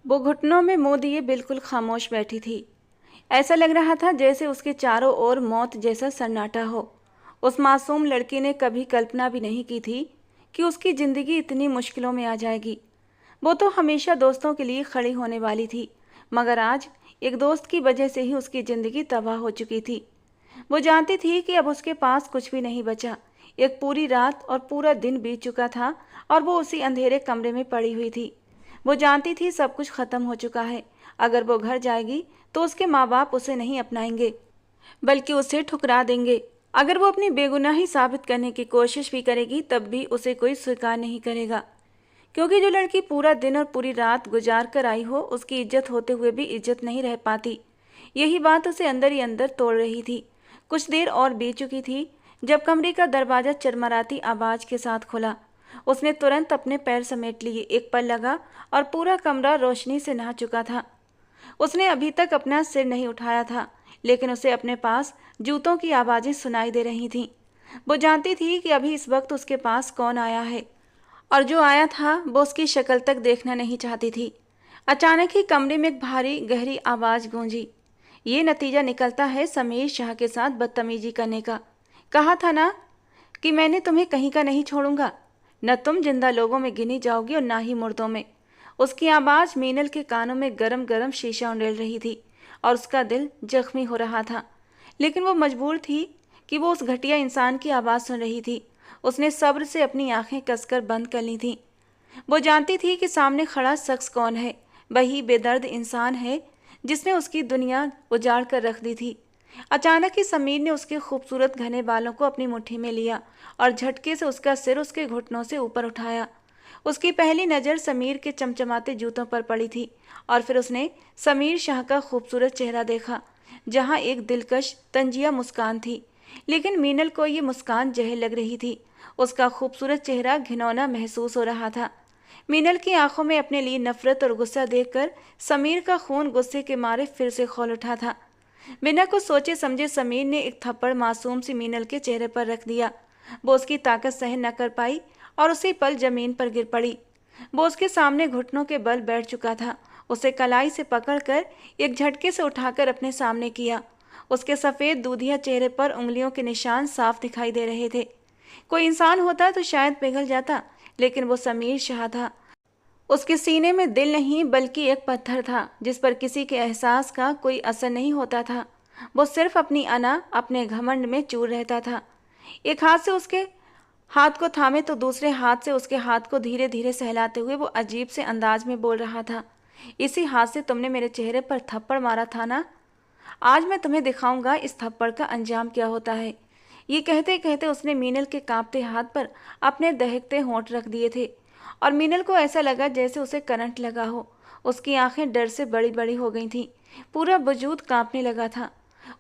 वो घुटनों में मुंह दिए बिल्कुल खामोश बैठी थी। ऐसा लग रहा था जैसे उसके चारों ओर मौत जैसा सन्नाटा हो। उस मासूम लड़की ने कभी कल्पना भी नहीं की थी कि उसकी जिंदगी इतनी मुश्किलों में आ जाएगी। वो तो हमेशा दोस्तों के लिए खड़ी होने वाली थी, मगर आज एक दोस्त की वजह से ही उसकी जिंदगी तबाह हो चुकी थी। वो जानती थी कि अब उसके पास कुछ भी नहीं बचा। एक पूरी रात और पूरा दिन बीत चुका था और वो उसी अंधेरे कमरे में पड़ी हुई थी। वो जानती थी सब कुछ खत्म हो चुका है। अगर वो घर जाएगी तो उसके माँ बाप उसे नहीं अपनाएंगे, बल्कि उसे ठुकरा देंगे। अगर वो अपनी बेगुनाही साबित करने की कोशिश भी करेगी तब भी उसे कोई स्वीकार नहीं करेगा, क्योंकि जो लड़की पूरा दिन और पूरी रात गुजार कर आई हो उसकी इज्जत होते हुए भी इज्जत नहीं रह पाती। यही बात उसे अंदर ही अंदर तोड़ रही थी। कुछ देर और बीत चुकी थी जब कमरे का दरवाजा चरमराती आवाज के साथ खुला। उसने तुरंत अपने पैर समेट लिए। एक पल लगा और पूरा कमरा रोशनी से नहा चुका था। उसने अभी तक अपना सिर नहीं उठाया था, लेकिन उसे अपने पास जूतों की आवाजें सुनाई दे रही थीं। वो जानती थी कि अभी इस वक्त उसके पास कौन आया है, और जो आया था वो उसकी शक्ल तक देखना नहीं चाहती थी। अचानक ही कमरे में एक भारी गहरी आवाज गूंजी। ये नतीजा निकलता है समीर शाह के साथ बदतमीजी करने का। कहा था ना कि मैंने तुम्हें कहीं का नहीं छोड़ूंगा। न तुम जिंदा लोगों में गिनी जाओगी और ना ही मुर्दों में। उसकी आवाज मीनल के कानों में गरम गरम शीशा उंडेल रही थी और उसका दिल जख्मी हो रहा था। लेकिन वो मजबूर थी कि वो उस घटिया इंसान की आवाज सुन रही थी। उसने सब्र से अपनी आंखें कसकर बंद कर ली थीं। वो जानती थी कि सामने खड़ा शख्स कौन है। वही बेदर्द इंसान है जिसने उसकी दुनिया उजाड़ कर रख दी थी। अचानक ही समीर ने उसके खूबसूरत घने बालों को अपनी मुट्ठी में लिया और झटके से उसका सिर उसके घुटनों से ऊपर उठाया। उसकी पहली नज़र समीर के चमचमाते जूतों पर पड़ी थी और फिर उसने समीर शाह का खूबसूरत चेहरा देखा, जहां एक दिलकश तंजिया मुस्कान थी। लेकिन मीनल को ये मुस्कान जहर लग रही थी। उसका खूबसूरत चेहरा घिनौना महसूस हो रहा था। मीनल की आंखों में अपने लिए नफरत और गुस्सा देखकर समीर का खून गुस्से के मारे फिर से खौल उठा था। बिना कुछ सोचे समझे समीर ने एक थप्पड़ मासूम सी मीनल के चेहरे पर रख दिया। वो उसकी ताकत सहन न कर पाई और उसी पल जमीन पर गिर पड़ी। वो उसके सामने घुटनों के बल बैठ चुका था। उसे कलाई से पकड़कर एक झटके से उठाकर अपने सामने किया। उसके सफ़ेद दूधिया चेहरे पर उंगलियों के निशान साफ दिखाई दे रहे थे। कोई इंसान होता तो शायद पिघल जाता, लेकिन वो समीर शाह था। उसके सीने में दिल नहीं बल्कि एक पत्थर था जिस पर किसी के एहसास का कोई असर नहीं होता था। वो सिर्फ अपनी अना, अपने घमंड में चूर रहता था। एक हाथ से उसके हाथ को थामे तो दूसरे हाथ से उसके हाथ को धीरे धीरे सहलाते हुए वो अजीब से अंदाज में बोल रहा था, इसी हाथ से तुमने मेरे चेहरे पर थप्पड़ मारा था ना? आज मैं तुम्हें दिखाऊंगा इस थप्पड़ का अंजाम क्या होता है। ये कहते कहते उसने मीनल के कांपते हाथ पर अपने दहकते होंठ रख दिए थे और मीनल को ऐसा लगा जैसे उसे करंट लगा हो। उसकी आंखें डर से बड़ी बड़ी हो गई थीं। पूरा वजूद कांपने लगा था।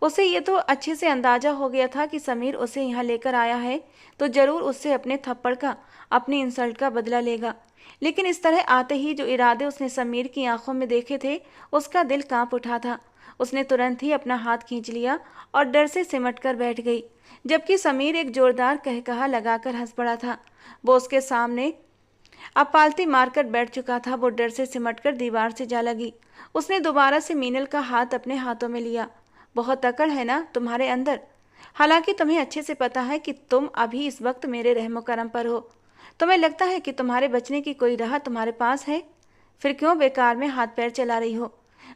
उसे ये तो अच्छे से अंदाजा हो गया था कि समीर उसे यहाँ लेकर आया है तो जरूर उससे अपने थप्पड़ का, अपनी इंसल्ट का बदला लेगा। लेकिन इस तरह आते ही जो इरादे उसने समीर की आंखों में देखे थे, उसका दिल कांप उठा था। उसने तुरंत ही अपना हाथ खींच लिया और डर से सिमट कर बैठ गई, जबकि समीर एक जोरदार कहकहा लगाकर हंस पड़ा था। वो उसके सामने अब पालती मारकर बैठ चुका था। वो डर से सिमटकर दीवार से जा लगी। उसने दोबारा से मीनल का हाथ अपने हाथों में लिया। बहुत अकड़ है ना तुम्हारे अंदर? हालांकि तुम्हें अच्छे से पता है कि तुम अभी इस वक्त मेरे रहमो करम पर हो। तुम्हें लगता है कि तुम्हारे बचने की कोई राह तुम्हारे पास है? फिर क्यों बेकार में हाथ पैर चला रही हो?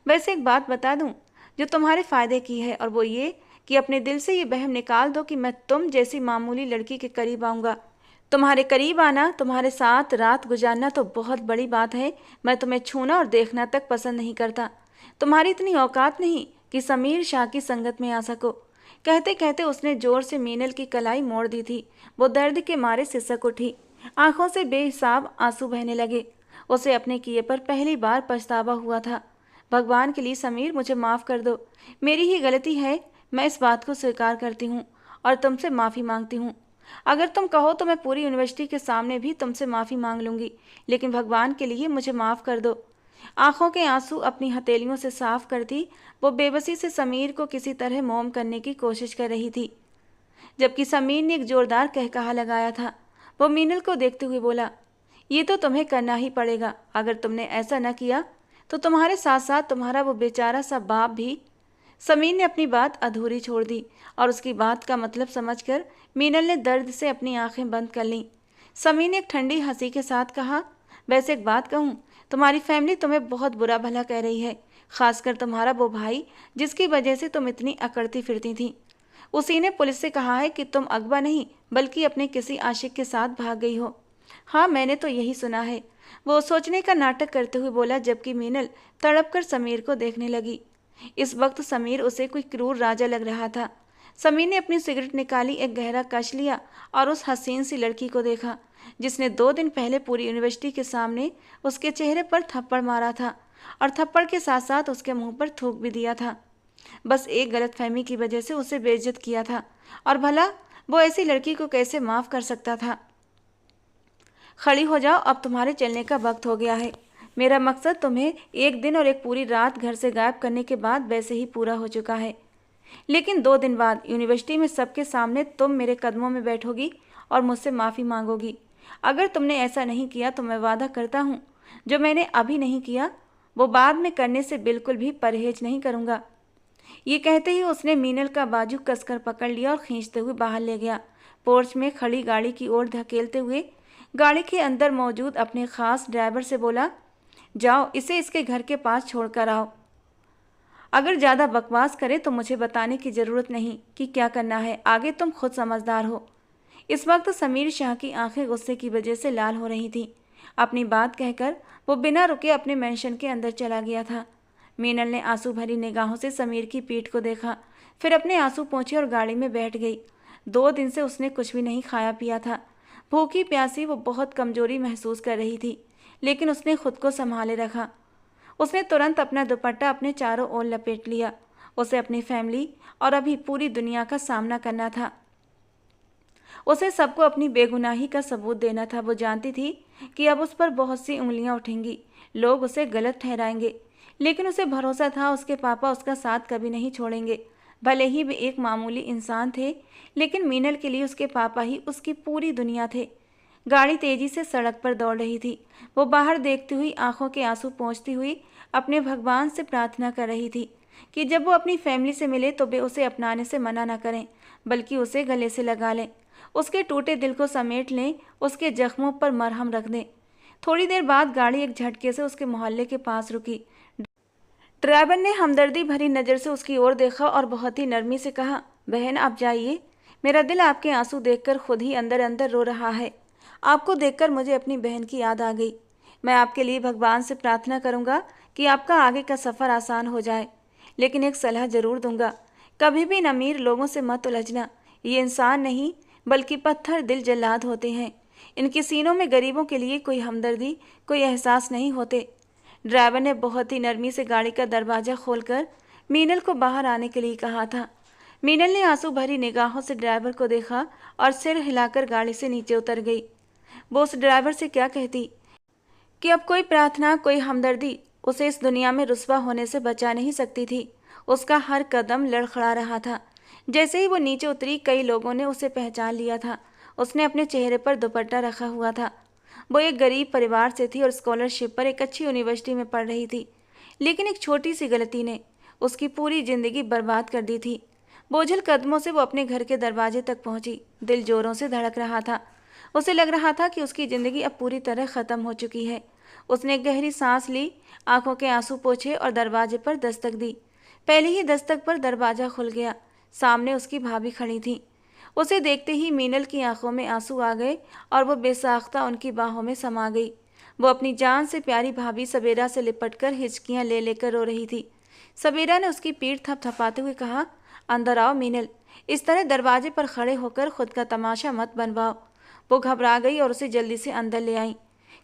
वैसे एक बात बता दूं जो तुम्हारे फायदे की है, और वो ये कि अपने दिल से ये वहम निकाल दो कि मैं तुम जैसी मामूली लड़की के करीब आऊँगा। तुम्हारे करीब आना, तुम्हारे साथ रात गुजारना तो बहुत बड़ी बात है। मैं तुम्हें छूना और देखना तक पसंद नहीं करता। तुम्हारी इतनी औकात नहीं कि समीर शाह की संगत में आ सको। कहते कहते उसने जोर से मीनल की कलाई मोड़ दी थी। वो दर्द के मारे सिसक उठी। आंखों से बेहिसाब आंसू बहने लगे। उसे अपने किए पर पहली बार पछतावा हुआ था। भगवान के लिए समीर, मुझे माफ़ कर दो। मेरी ही गलती है। मैं इस बात को स्वीकार करती हूँ और तुमसे माफ़ी मांगती हूँ। अगर तुम कहो तो मैं पूरी यूनिवर्सिटी के सामने भी तुमसे माफ़ी मांग लूँगी, लेकिन भगवान के लिए मुझे माफ़ कर दो। आंखों के आंसू अपनी हथेलियों से साफ करती वो बेबसी से समीर को किसी तरह मौम करने की कोशिश कर रही थी, जबकि समीर ने एक जोरदार कहकहा लगाया था। वो मीनल को देखते हुए बोला, ये तो तुम्हें करना ही पड़ेगा। अगर तुमने ऐसा न किया तो तुम्हारे साथ साथ तुम्हारा वो बेचारा सा बाप भी। समीर ने अपनी बात अधूरी छोड़ दी और उसकी बात का मतलब समझकर मीनल ने दर्द से अपनी आंखें बंद कर लीं। समीर ने एक ठंडी हंसी के साथ कहा, वैसे एक बात कहूँ, तुम्हारी फैमिली तुम्हें बहुत बुरा भला कह रही है, खासकर तुम्हारा वो भाई जिसकी वजह से तुम इतनी अकड़ती फिरती थी। उसी ने पुलिस से कहा है कि तुम अगवा नहीं बल्कि अपने किसी आशिक के साथ भाग गई हो। हाँ, मैंने तो यही सुना है, वो सोचने का नाटक करते हुए बोला, जबकि मीनल तड़प कर समीर को देखने लगी। इस वक्त समीर उसे कोई क्रूर राजा लग रहा था। समीर ने अपनी सिगरेट निकाली, एक गहरा कश लिया और उस हसीन सी लड़की को देखा जिसने 2 दिन पहले पूरी यूनिवर्सिटी के सामने उसके चेहरे पर थप्पड़ मारा था और थप्पड़ के साथ साथ उसके मुंह पर थूक भी दिया था। बस एक गलतफहमी की वजह से उसे बेइज्जत किया था, और भला वो ऐसी लड़की को कैसे माफ कर सकता था। खड़ी हो जाओ, अब तुम्हारे चलने का वक्त हो गया है। मेरा मकसद तुम्हें एक दिन और एक पूरी रात घर से गायब करने के बाद वैसे ही पूरा हो चुका है, लेकिन 2 दिन बाद यूनिवर्सिटी में सबके सामने तुम मेरे कदमों में बैठोगी और मुझसे माफ़ी मांगोगी। अगर तुमने ऐसा नहीं किया तो मैं वादा करता हूँ, जो मैंने अभी नहीं किया वो बाद में करने से बिल्कुल भी परहेज नहीं करूँगा। ये कहते ही उसने मीनल का बाजू कसकर पकड़ लिया और खींचते हुए बाहर ले गया। पोर्च में खड़ी गाड़ी की ओर धकेलते हुए गाड़ी के अंदर मौजूद अपने खास ड्राइवर से बोला, जाओ इसे इसके घर के पास छोड़कर आओ। अगर ज़्यादा बकवास करे तो मुझे बताने की ज़रूरत नहीं कि क्या करना है, आगे तुम खुद समझदार हो। इस वक्त समीर शाह की आंखें गुस्से की वजह से लाल हो रही थीं। अपनी बात कहकर वो बिना रुके अपने मेंशन के अंदर चला गया था। मीनल ने आंसू भरी निगाहों से समीर की पीठ को देखा, फिर अपने आंसू पोंछे और गाड़ी में बैठ गई। 2 दिन से उसने कुछ भी नहीं खाया पिया था। भूखी प्यासी वो बहुत कमजोरी महसूस कर रही थी, लेकिन उसने खुद को संभाले रखा। उसने तुरंत अपना दुपट्टा अपने चारों ओर लपेट लिया। उसे अपनी फैमिली और अभी पूरी दुनिया का सामना करना था। उसे सबको अपनी बेगुनाही का सबूत देना था। वो जानती थी कि अब उस पर बहुत सी उंगलियां उठेंगी, लोग उसे गलत ठहराएंगे, लेकिन उसे भरोसा था उसके पापा उसका साथ कभी नहीं छोड़ेंगे। भले ही वे एक मामूली इंसान थे, लेकिन मीनल के लिए उसके पापा ही उसकी पूरी दुनिया थे। गाड़ी तेजी से सड़क पर दौड़ रही थी। वो बाहर देखती हुई आंखों के आंसू पोंछती हुई अपने भगवान से प्रार्थना कर रही थी कि जब वो अपनी फैमिली से मिले तो वे उसे अपनाने से मना न करें, बल्कि उसे गले से लगा लें, उसके टूटे दिल को समेट लें, उसके जख्मों पर मरहम रख दें। थोड़ी देर बाद गाड़ी एक झटके से उसके मोहल्ले के पास रुकी। ड्राइवर ने हमदर्दी भरी नज़र से उसकी ओर देखा और बहुत ही नरमी से कहा, बहन आप जाइए, मेरा दिल आपके आंसू देखकर खुद ही अंदर अंदर रो रहा है। आपको देखकर मुझे अपनी बहन की याद आ गई। मैं आपके लिए भगवान से प्रार्थना करूंगा कि आपका आगे का सफ़र आसान हो जाए, लेकिन एक सलाह ज़रूर दूंगा, कभी भी इन अमीर लोगों से मत उलझना। ये इंसान नहीं बल्कि पत्थर दिल जल्लाद होते हैं। इनके सीनों में गरीबों के लिए कोई हमदर्दी, कोई एहसास नहीं होते। ड्राइवर ने बहुत ही नरमी से गाड़ी का दरवाज़ा खोलकर मीनल को बाहर आने के लिए कहा था। मीनल ने आंसू भरी निगाहों से ड्राइवर को देखा और सिर हिलाकर गाड़ी से नीचे उतर गई। वो उस ड्राइवर से क्या कहती कि अब कोई प्रार्थना, कोई हमदर्दी उसे इस दुनिया में रुस्वा होने से बचा नहीं सकती थी। उसका हर कदम लड़खड़ा रहा था। जैसे ही वो नीचे उतरी, कई लोगों ने उसे पहचान लिया था। उसने अपने चेहरे पर दुपट्टा रखा हुआ था। वो एक गरीब परिवार से थी और स्कॉलरशिप पर एक अच्छी यूनिवर्सिटी में पढ़ रही थी, लेकिन एक छोटी सी गलती ने उसकी पूरी जिंदगी बर्बाद कर दी थी। बोझल कदमों से वो अपने घर के दरवाजे तक पहुंची। दिल जोरों से धड़क रहा था। उसे लग रहा था कि उसकी ज़िंदगी अब पूरी तरह ख़त्म हो चुकी है। उसने एक गहरी सांस ली, आंखों के आंसू पोंछे और दरवाजे पर दस्तक दी। पहली ही दस्तक पर दरवाज़ा खुल गया। सामने उसकी भाभी खड़ी थी। उसे देखते ही मीनल की आंखों में आंसू आ गए और वो बेसाख्ता उनकी बाहों में समा गई। वो अपनी जान से प्यारी भाभी सबेरा से लिपटकर हिचकियां ले लेकर रो रही थी। सबेरा ने उसकी पीठ थपथपाते हुए कहा, अंदर आओ मीनल, इस तरह दरवाजे पर खड़े होकर खुद का तमाशा मत बनवाओ। वो घबरा गई और उसे जल्दी से अंदर ले आई,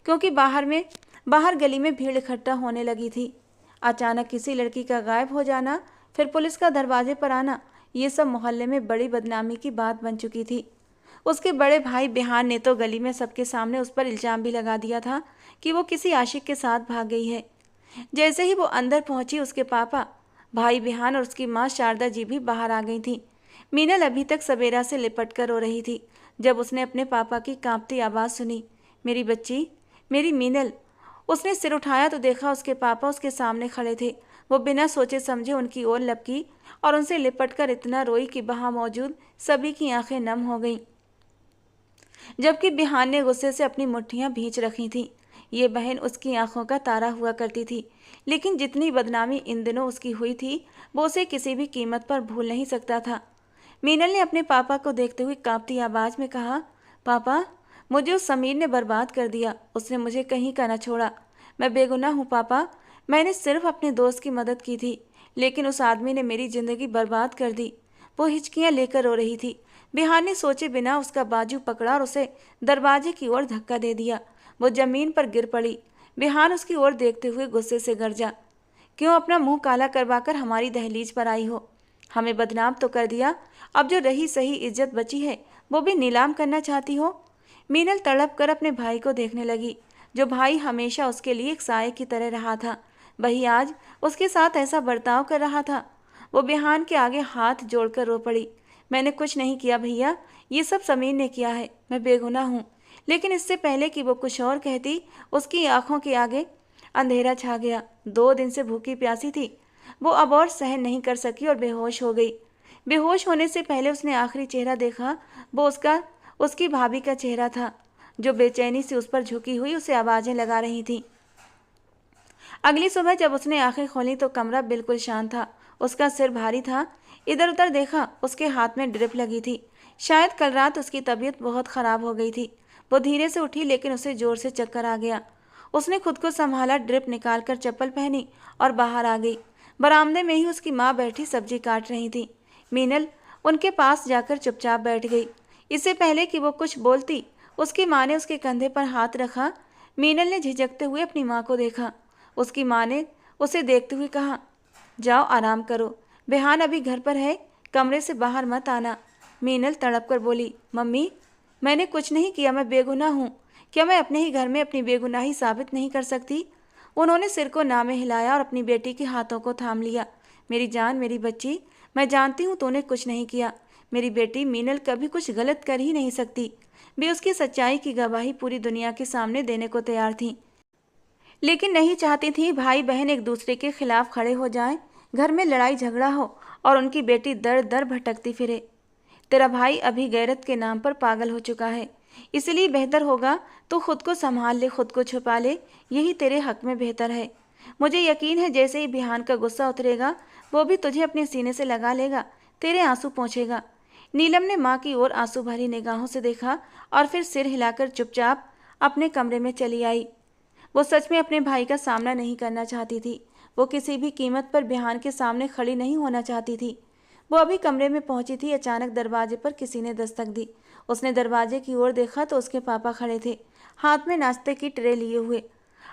क्योंकि बाहर गली में भीड़ इकट्ठा होने लगी थी। अचानक किसी लड़की का गायब हो जाना, फिर पुलिस का दरवाजे पर आना, ये सब मोहल्ले में बड़ी बदनामी की बात बन चुकी थी। उसके बड़े भाई बिहान ने तो गली में सबके सामने उस पर इल्जाम भी लगा दिया था कि वो किसी आशिक के साथ भाग गई है। जैसे ही वो अंदर पहुंची, उसके पापा, भाई बिहान और उसकी माँ शारदा जी भी बाहर आ गई थी। मीनल अभी तक सबेरा से लिपट कर रो रही थी। जब उसने अपने पापा की कांपती आवाज़ सुनी, मेरी बच्ची, मेरी मीनल, उसने सिर उठाया तो देखा उसके पापा उसके सामने खड़े थे। वो बिना सोचे समझे उनकी ओर लपकी और उनसे लिपटकर इतना रोई कि वहां मौजूद सभी की आंखें नम हो गईं। जबकि बिहान ने गुस्से से अपनी मुट्ठियां भींच रखी थीं। ये बहन उसकी आंखों का तारा हुआ करती थी, लेकिन जितनी बदनामी इन दिनों उसकी हुई थी वो उसे किसी भी कीमत पर भूल नहीं सकता था। मीनल ने अपने पापा को देखते हुए कांपती आवाज में कहा, पापा, मुझे उस समीर ने बर्बाद कर दिया। उसने मुझे कहीं का न छोड़ा। मैं बेगुनाह हूँ पापा। मैंने सिर्फ अपने दोस्त की मदद की थी, लेकिन उस आदमी ने मेरी जिंदगी बर्बाद कर दी। वो हिचकियां लेकर रो रही थी। बिहान ने सोचे बिना उसका बाजू पकड़ा और उसे दरवाजे की ओर धक्का दे दिया। वो जमीन पर गिर पड़ी। बिहान उसकी ओर देखते हुए गुस्से से गरजा, क्यों अपना मुंह काला करवाकर हमारी दहलीज पर आई हो? हमें बदनाम तो कर दिया, अब जो रही सही इज्जत बची है वो भी नीलाम करना चाहती हो? मीनल तड़प कर अपने भाई को देखने लगी। जो भाई हमेशा उसके लिए एक साये की तरह रहा था, वही आज उसके साथ ऐसा बर्ताव कर रहा था। वो बिहान के आगे हाथ जोड़कर रो पड़ी। मैंने कुछ नहीं किया भैया, ये सब समीर ने किया है। मैं बेगुनाह हूँ। लेकिन इससे पहले कि वो कुछ और कहती, उसकी आंखों के आगे अंधेरा छा गया। 2 दिन से भूखी प्यासी थी। वो अब और सहन नहीं कर सकी और बेहोश हो गई। बेहोश होने से पहले उसने आखिरी चेहरा देखा, वो उसकी भाभी का चेहरा था, जो बेचैनी से उस पर झुकी हुई उसे आवाजें लगा रही थी। अगली सुबह जब उसने आंखें खोली तो कमरा बिल्कुल शांत था। उसका सिर भारी था। इधर उधर देखा, उसके हाथ में ड्रिप लगी थी। शायद कल रात उसकी तबीयत बहुत खराब हो गई थी। वो धीरे से उठी, लेकिन उसे जोर से चक्कर आ गया। उसने खुद को संभाला, ड्रिप निकालकर चप्पल पहनी और बाहर आ गई। बरामदे में ही उसकी माँ बैठी सब्जी काट रही थी। मीनल उनके पास जाकर चुपचाप बैठ गई। इससे पहले कि वो कुछ बोलती, उसकी माँ ने उसके कंधे पर हाथ रखा। मीनल ने झिझकते हुए अपनी माँ को देखा। उसकी माँ ने उसे देखते हुए कहा, जाओ आराम करो, बिहान अभी घर पर है, कमरे से बाहर मत आना। मीनल तड़प कर बोली, मम्मी, मैंने कुछ नहीं किया, मैं बेगुनाह हूँ। क्या मैं अपने ही घर में अपनी बेगुनाही साबित नहीं कर सकती? उन्होंने सिर को ना में हिलाया और अपनी बेटी के हाथों को थाम लिया। मेरी जान, मेरी बच्ची, मैं जानती हूँ तूने कुछ नहीं किया। मेरी बेटी मीनल कभी कुछ गलत कर ही नहीं सकती। वे उसकी सच्चाई की गवाही पूरी दुनिया के सामने देने को तैयार थीं, लेकिन नहीं चाहती थी भाई बहन एक दूसरे के खिलाफ खड़े हो जाएं, घर में लड़ाई झगड़ा हो और उनकी बेटी दर दर भटकती फिरे। तेरा भाई अभी गैरत के नाम पर पागल हो चुका है, इसलिए बेहतर होगा तो खुद को संभाल ले, खुद को छुपा ले, यही तेरे हक में बेहतर है। मुझे यकीन है जैसे ही बिहान का गुस्सा उतरेगा वो भी तुझे अपने सीने से लगा लेगा, तेरे आंसू पोंछेगा। नीलम ने माँ की ओर आंसू भरी निगाहों से देखा और फिर सिर हिलाकर चुपचाप अपने कमरे में चली आई। वो सच में अपने भाई का सामना नहीं करना चाहती थी। वो किसी भी कीमत पर बिहान के सामने खड़ी नहीं होना चाहती थी। वो अभी कमरे में पहुंची थी, अचानक दरवाजे पर किसी ने दस्तक दी। उसने दरवाजे की ओर देखा तो उसके पापा खड़े थे, हाथ में नाश्ते की ट्रे लिए हुए।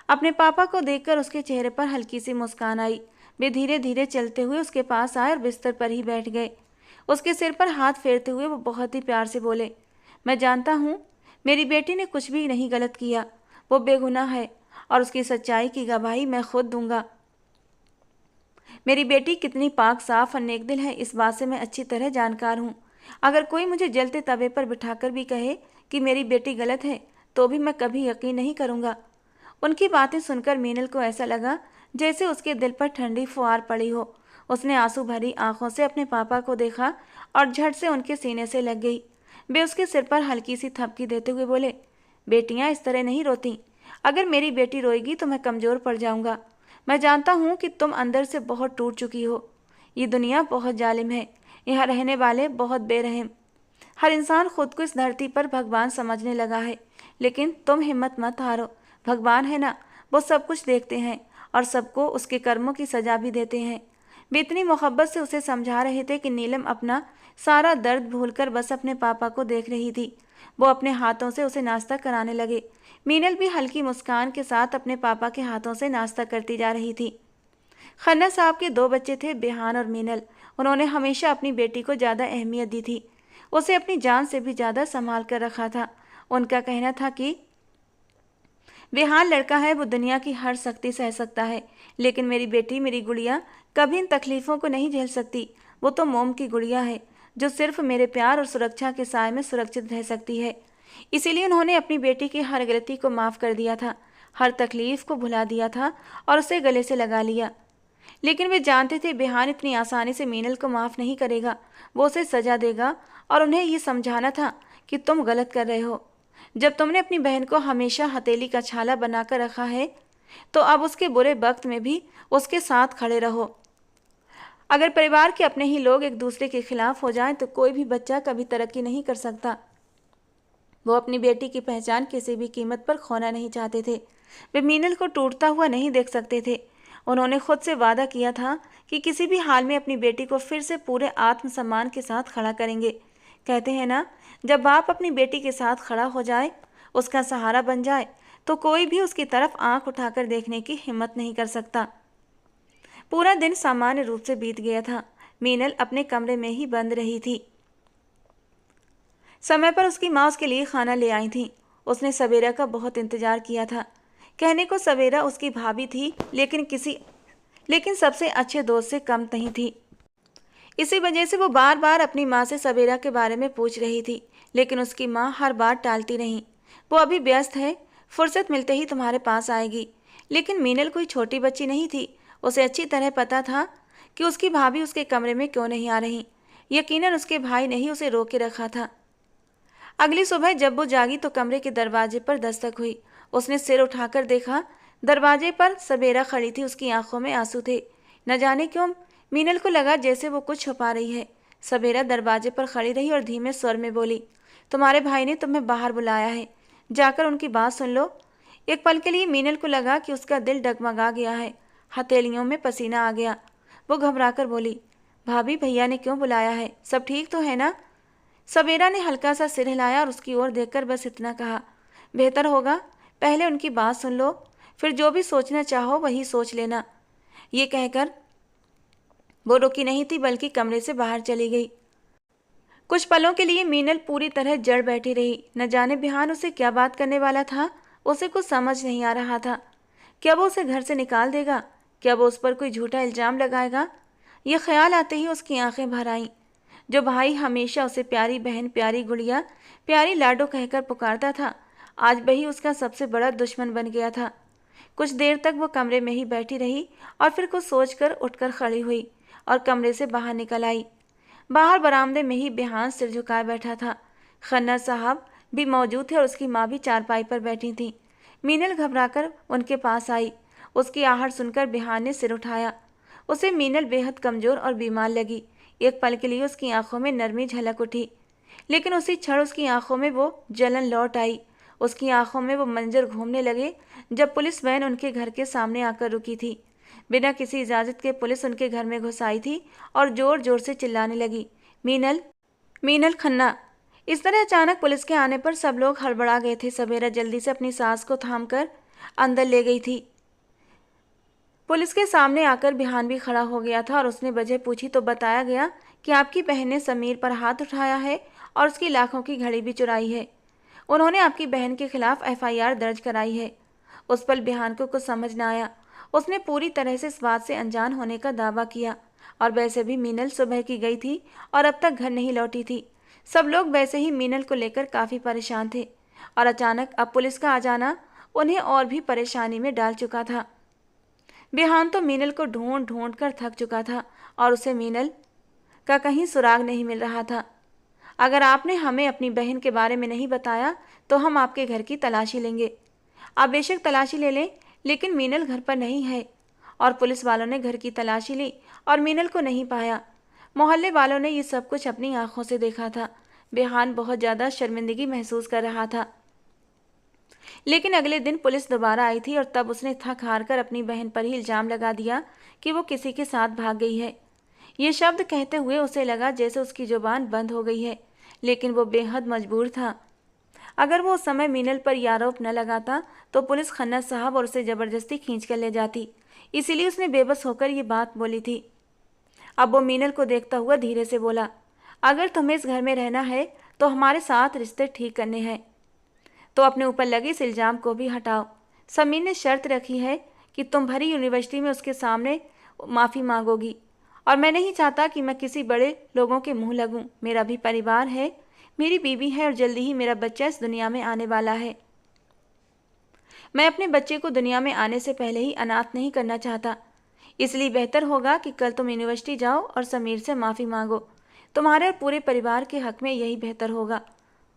अपने पापा को देखकर उसके चेहरे पर हल्की सी मुस्कान आई। वे धीरे धीरे चलते हुए उसके पास आए और बिस्तर पर ही बैठ गए। उसके सिर पर हाथ फेरते हुए वो बहुत ही प्यार से बोले, मैं जानता हूँ मेरी बेटी ने कुछ भी नहीं गलत किया। वो बेगुनाह है और उसकी सच्चाई की गवाही मैं खुद दूंगा। मेरी बेटी कितनी पाक साफ और नेक दिल है, इस बात से मैं अच्छी तरह जानकार हूँ। अगर कोई मुझे जलते तवे पर बिठाकर भी कहे कि मेरी बेटी गलत है तो भी मैं कभी यकीन नहीं करूँगा। उनकी बातें सुनकर मीनल को ऐसा लगा जैसे उसके दिल पर ठंडी फुहार पड़ी हो। उसने आंसू भरी आंखों से अपने पापा को देखा और झट से उनके सीने से लग गई। वे उसके सिर पर हल्की सी थपकी देते हुए बोले, बेटियां इस तरह नहीं रोती। अगर मेरी बेटी रोएगी तो मैं कमज़ोर पड़ जाऊंगा। मैं जानता हूँ कि तुम अंदर से बहुत टूट चुकी हो। ये दुनिया बहुत जालिम है, यहाँ रहने वाले बहुत बेरहम। हर इंसान खुद को इस धरती पर भगवान समझने लगा है, लेकिन तुम हिम्मत मत हारो। भगवान है ना, वो सब कुछ देखते हैं और सबको उसके कर्मों की सजा भी देते हैं। वे इतनी मोहब्बत से उसे समझा रहे थे कि नीलम अपना सारा दर्द भूलकर बस अपने पापा को देख रही थी। वो अपने हाथों से उसे नाश्ता कराने लगे। मीनल भी हल्की मुस्कान के साथ अपने पापा के हाथों से नाश्ता करती जा रही थी। खन्ना साहब के 2 बच्चे थे, बिहान और मीनल। उन्होंने हमेशा अपनी बेटी को ज़्यादा अहमियत दी थी, उसे अपनी जान से भी ज़्यादा संभाल कर रखा था। उनका कहना था कि बिहान लड़का है, वो दुनिया की हर सख्ती सह सकता है, लेकिन मेरी बेटी, मेरी गुड़िया कभी इन तकलीफ़ों को नहीं झेल सकती। वो तो मोम की गुड़िया है जो सिर्फ मेरे प्यार और सुरक्षा के साए में सुरक्षित रह सकती है। इसीलिए उन्होंने अपनी बेटी की हर गलती को माफ़ कर दिया था। हर तकलीफ को भुला दिया था और उसे गले से लगा लिया। लेकिन वे जानते थे बिहान इतनी आसानी से मीनल को माफ़ नहीं करेगा। वो उसे सजा देगा और उन्हें ये समझाना था कि तुम गलत कर रहे हो। जब तुमने अपनी बहन को हमेशा हथेली का छाला बनाकर रखा है तो अब उसके बुरे वक्त में भी उसके साथ खड़े रहो। अगर परिवार के अपने ही लोग एक दूसरे के खिलाफ हो जाएं तो कोई भी बच्चा कभी तरक्की नहीं कर सकता। वो अपनी बेटी की पहचान किसी भी कीमत पर खोना नहीं चाहते थे। वे मीनल को टूटता हुआ नहीं देख सकते थे। उन्होंने खुद से वादा किया था कि किसी भी हाल में अपनी बेटी को फिर से पूरे आत्मसम्मान के साथ खड़ा करेंगे। कहते हैं ना, जब बाप अपनी बेटी के साथ खड़ा हो जाए, उसका सहारा बन जाए, तो कोई भी उसकी तरफ आंख उठाकर देखने की हिम्मत नहीं कर सकता। पूरा दिन सामान्य रूप से बीत गया था। मीनल अपने कमरे में ही बंद रही थी। समय पर उसकी माँ उसके लिए खाना ले आई थी। उसने सवेरा का बहुत इंतजार किया था। कहने को सवेरा उसकी भाभी थी, लेकिन सबसे अच्छे दोस्त से कम नहीं थी। इसी वजह से वो बार बार अपनी माँ से सवेरा के बारे में पूछ रही थी, लेकिन उसकी माँ हर बार टालती रही। वो अभी व्यस्त है, फुर्सत मिलते ही तुम्हारे पास आएगी। लेकिन मीनल कोई छोटी बच्ची नहीं थी। उसे अच्छी तरह पता था कि उसकी भाभी उसके कमरे में क्यों नहीं आ रही। यकीनन उसके भाई ने ही उसे रोक के रखा था। अगली सुबह जब वो जागी तो कमरे के दरवाजे पर दस्तक हुई। उसने सिर उठाकर देखा। दरवाजे पर सवेरा खड़ी थी। उसकी आंखों में आंसू थे। न जाने क्यों मीनल को लगा जैसे वो कुछ छुपा रही है। सवेरा दरवाजे पर खड़ी रही और धीमे स्वर में बोली, तुम्हारे भाई ने तुम्हें बाहर बुलाया है, जाकर उनकी बात सुन लो। एक पल के लिए मीनल को लगा कि उसका दिल डगमगा गया है। हथेलियों में पसीना आ गया। वो घबराकर बोली, भाभी भैया ने क्यों बुलाया है? सब ठीक तो है ना? सवेरा ने हल्का सा सिर हिलाया और उसकी ओर देखकर बस इतना कहा, बेहतर होगा पहले उनकी बात सुन लो, फिर जो भी सोचना चाहो वही सोच लेना। ये कहकर वो रुकी नहीं थी बल्कि कमरे से बाहर चली गई। कुछ पलों के लिए मीनल पूरी तरह जड़ बैठी रही। न जाने बिहान उसे क्या बात करने वाला था। उसे कुछ समझ नहीं आ रहा था। क्या वो उसे घर से निकाल देगा? क्या वो उस पर कोई झूठा इल्जाम लगाएगा? ये ख्याल आते ही उसकी आंखें भर आईं। जो भाई हमेशा उसे प्यारी बहन, प्यारी गुड़िया, प्यारी लाडो कहकर पुकारता था, आज वही उसका सबसे बड़ा दुश्मन बन गया था। कुछ देर तक वो कमरे में ही बैठी रही और फिर कुछ सोचकर उठकर खड़ी हुई और कमरे से बाहर निकल आई। बाहर बरामदे में ही बिहान सिर झुकाए बैठा था। खन्ना साहब भी मौजूद थे और उसकी माँ भी चारपाई पर बैठी थी। मीनल घबराकर उनके पास आई। उसकी आहट सुनकर बिहान ने सिर उठाया। उसे मीनल बेहद कमजोर और बीमार लगी। एक पल के लिए उसकी आंखों में नरमी झलक उठी, लेकिन उसी क्षण उसकी आंखों में वो जलन लौट आई। उसकी आंखों में वो मंजर घूमने लगे जब पुलिस वैन उनके घर के सामने आकर रुकी थी। बिना किसी इजाज़त के पुलिस उनके घर में घुस आई थी और जोर जोर से चिल्लाने लगी, मीनल, मीनल खन्ना। इस तरह अचानक पुलिस के आने पर सब लोग हड़बड़ा गए थे। सवेरा जल्दी से अपनी सास को थामकर अंदर ले गई थी। पुलिस के सामने आकर बिहान भी खड़ा हो गया था और उसने वजह पूछी तो बताया गया कि आपकी बहन ने समीर पर हाथ उठाया है और उसकी लाखों की घड़ी भी चुराई है। उन्होंने आपकी बहन के खिलाफ एफआईआर दर्ज कराई है। उस पल बिहान को कुछ समझ न आया। उसने पूरी तरह से इस बात से अनजान होने का दावा किया और वैसे भी मीनल सुबह की गई थी और अब तक घर नहीं लौटी थी। सब लोग वैसे ही मीनल को लेकर काफ़ी परेशान थे और अचानक अब पुलिस का आ जाना उन्हें और भी परेशानी में डाल चुका था। बिहान तो मीनल को ढूंढ ढूंढ कर थक चुका था और उसे मीनल का कहीं सुराग नहीं मिल रहा था। अगर आपने हमें अपनी बहन के बारे में नहीं बताया तो हम आपके घर की तलाशी लेंगे। आप बेशक तलाशी ले लें, लेकिन मीनल घर पर नहीं है। और पुलिस वालों ने घर की तलाशी ली और मीनल को नहीं पाया। मोहल्ले वालों ने ये सब कुछ अपनी आंखों से देखा था। बिहान बहुत ज़्यादा शर्मिंदगी महसूस कर रहा था। लेकिन अगले दिन पुलिस दोबारा आई थी और तब उसने थक हार कर अपनी बहन पर ही इल्ज़ाम लगा दिया कि वो किसी के साथ भाग गई है। ये शब्द कहते हुए उसे लगा जैसे उसकी जुबान बंद हो गई है, लेकिन वो बेहद मजबूर था। अगर वो उस समय मीनल पर यह आरोप न लगाता तो पुलिस खन्ना साहब और उसे ज़बरदस्ती खींच कर ले जाती। इसीलिए उसने बेबस होकर ये बात बोली थी। अब वो मीनल को देखता हुआ धीरे से बोला, अगर तुम्हें इस घर में रहना है तो हमारे साथ रिश्ते ठीक करने हैं, तो अपने ऊपर लगे इस इल्ज़ाम को भी हटाओ। समीर ने शर्त रखी है कि तुम भरी यूनिवर्सिटी में उसके सामने माफ़ी मांगोगी और मैं नहीं चाहता कि मैं किसी बड़े लोगों के मुंह लगूं। मेरा भी परिवार है, मेरी बीवी है और जल्दी ही मेरा बच्चा इस दुनिया में आने वाला है। मैं अपने बच्चे को दुनिया में आने से पहले ही अनाथ नहीं करना चाहता। इसलिए बेहतर होगा कि कल तुम यूनिवर्सिटी जाओ और समीर से माफ़ी मांगो। तुम्हारे और पूरे परिवार के हक में यही बेहतर होगा।